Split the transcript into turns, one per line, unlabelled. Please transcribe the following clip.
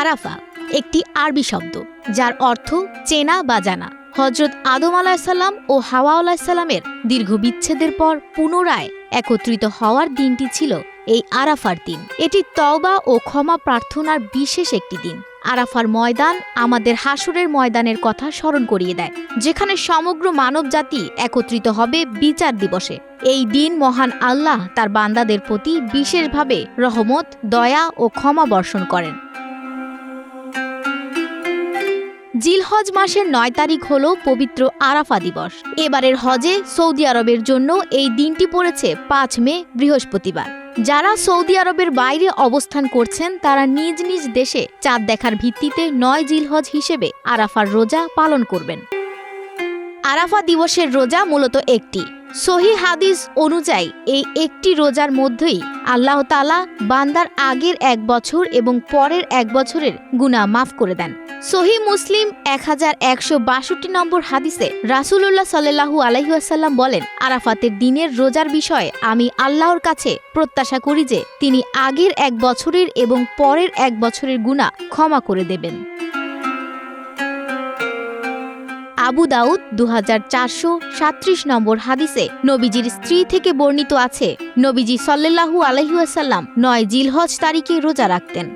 আরাফা একটি আরবি শব্দ যার অর্থ চেনা বা জানা। হজরত আদম আলাহিসাল্লাম ও হাওয়া আলাহিসাল্লামের দীর্ঘ বিচ্ছেদের পর পুনরায় একত্রিত হওয়ার দিনটি ছিল এই আরাফার দিন। এটি তওবা ও ক্ষমা প্রার্থনার বিশেষ একটি দিন। আরাফার ময়দান আমাদের হাসরের ময়দানের কথা স্মরণ করিয়ে দেয়, যেখানে সমগ্র মানবজাতি একত্রিত হবে বিচার দিবসে। এই দিন মহান আল্লাহ তার বান্দাদের প্রতি বিশেষভাবে রহমত, দয়া ও ক্ষমা বর্ষণ করেন। জিলহজ মাসের ৯ তারিখ হল পবিত্র আরাফা দিবস। এবারের হজে সৌদি আরবের জন্য এই দিনটি পড়েছে ৫ মে, বৃহস্পতিবার। যারা সৌদি আরবের বাইরে অবস্থান করছেন তারা নিজ নিজ দেশে চাঁদ দেখার ভিত্তিতে ৯ জিলহজ হিসেবে আরাফার রোজা পালন করবেন। আরাফা দিবসের রোজা মূলত একটি। সহিহ হাদিস অনুযায়ী এই একটি রোজার মধ্যেই আল্লাহ তাআলা বান্দার আগের ১ বছর এবং পরের ১ বছরের গুনাহ মাফ করে দেন। সহিহ মুসলিম ১১৬২ নম্বর হাদিসে রাসূলুল্লাহ সাল্লাল্লাহু আলাইহি ওয়াসাল্লাম বলেন, আরাফাতের দিনের রোজার বিষয়ে আমি আল্লাহর কাছে প্রত্যাশা করি যে তিনি আগের ১ বছরের এবং পরের ১ বছরের গুনাহ ক্ষমা করে দেবেন। আবু দাউদ ২৪৩৭ নম্বর হাদিসে নবীজির স্ত্রী থেকে বর্ণিত আছে, নবীজি সাল্লাল্লাহু আলাইহি ওয়াসাল্লাম ৯ জিলহজ তারিখে রোজা রাখতেন।